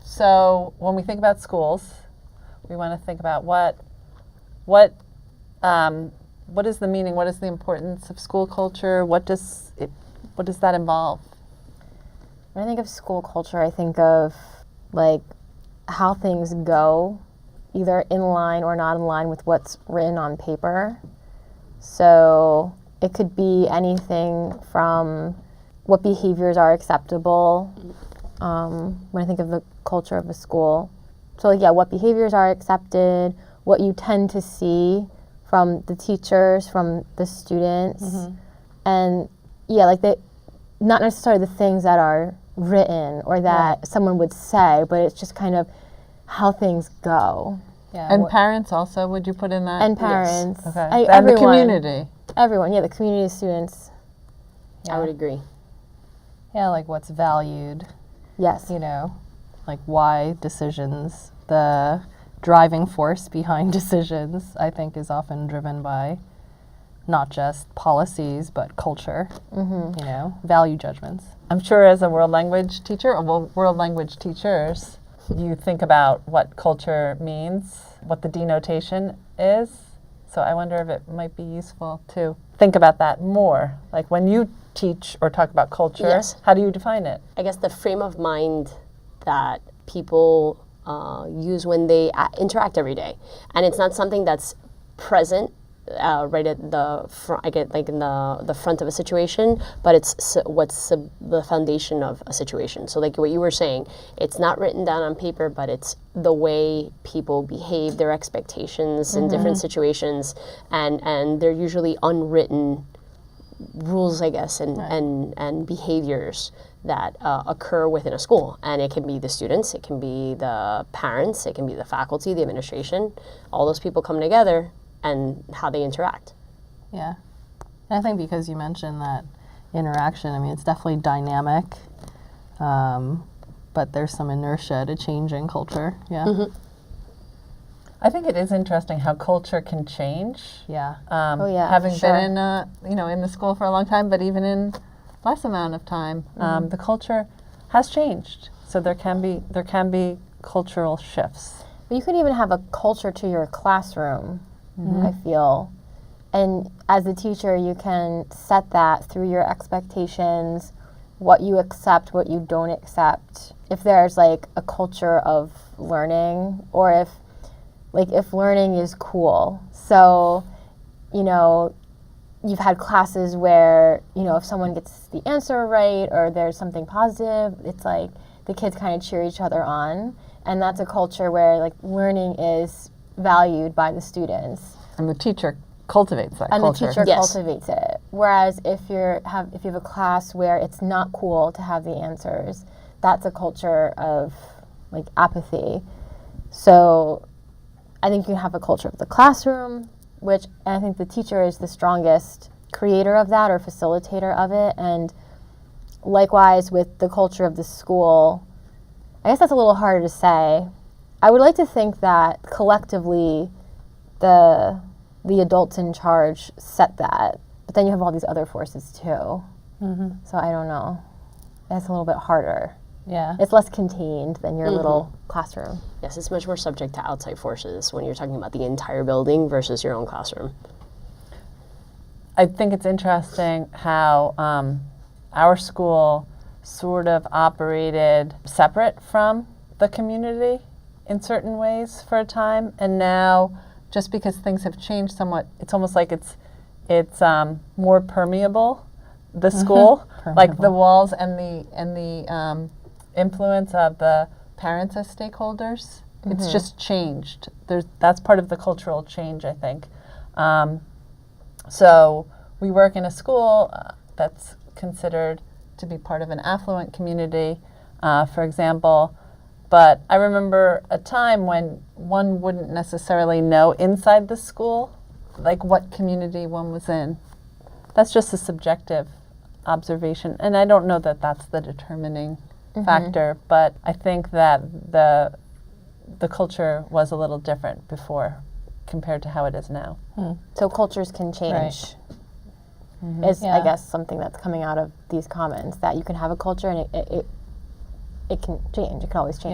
So when we think about schools, we want to think about what is the meaning, what is the importance of school culture, what does that involve? When I think of school culture, I think of like how things go, either in line or not in line with what's written on paper. So it could be anything from what behaviors are acceptable when I think of the culture of a school. So like, yeah, what behaviors are accepted, what you tend to see from the teachers, from the students, and yeah, like not necessarily the things that are written or that someone would say, but it's just kind of how things go. Yeah. And parents also, would you put in that? And parents. Yes. Okay. And the everyone. community. Everyone, yeah, the community of students. Yeah. I would agree. Yeah, like what's valued, Yes. you know, like why decisions, the driving force behind decisions, I think is often driven by not just policies, but culture, you know, value judgments. I'm sure as a world language teacher, or world language teachers, you think about what culture means, what the denotation is. So I wonder if it might be useful to think about that more. Like when you teach or talk about culture, Yes. how do you define it? I guess the frame of mind that people use when they interact every day, and it's not something that's present right at the front. I get like in the front of a situation, but it's what's the foundation of a situation. So like what you were saying, it's not written down on paper, but it's the way people behave, their expectations in different situations, and they're usually unwritten rules, I guess, and behaviors that occur within a school. And it can be the students, it can be the parents, it can be the faculty, the administration. All those people come together and how they interact. Yeah. And I think because you mentioned that interaction, I mean, it's definitely dynamic, but there's some inertia to changing culture. Yeah. I think it is interesting how culture can change. Yeah. yeah, Having sure. been in the school for a long time, but even in less amount of time, the culture has changed. So there can be cultural shifts. But you could even have a culture to your classroom, I feel. And as a teacher, you can set that through your expectations, what you accept, what you don't accept. If there's like a culture of learning, or if learning is cool. So, you know, you've had classes where, you know, if someone gets the answer right or there's something positive, it's like the kids kind of cheer each other on. And that's a culture where like learning is valued by the students. And the teacher cultivates that And culture. the teacher Yes. cultivates it. Whereas if you have a class where it's not cool to have the answers, that's a culture of like apathy. So I think you have a culture of the classroom, which I think the teacher is the strongest creator of that or facilitator of it. And likewise with the culture of the school, I guess that's a little harder to say. I would like to think that collectively the adults in charge set that, but then you have all these other forces too. So I don't know. That's a little bit harder. Yeah. It's less contained than your little classroom. Yes, it's much more subject to outside forces when you're talking about the entire building versus your own classroom. I think it's interesting how our school sort of operated separate from the community in certain ways for a time, and now just because things have changed somewhat, it's almost like it's more permeable. The school, like the walls and the influence of the parents as stakeholders, it's just changed. That's part of the cultural change, I think. So we work in a school that's considered to be part of an affluent community, for example. But I remember a time when one wouldn't necessarily know inside the school, like what community one was in. That's just a subjective observation, and I don't know that that's the determining factor, but I think that the culture was a little different before compared to how it is now. So cultures can change. Is I guess something that's coming out of these comments, that you can have a culture and it can change. It can always change.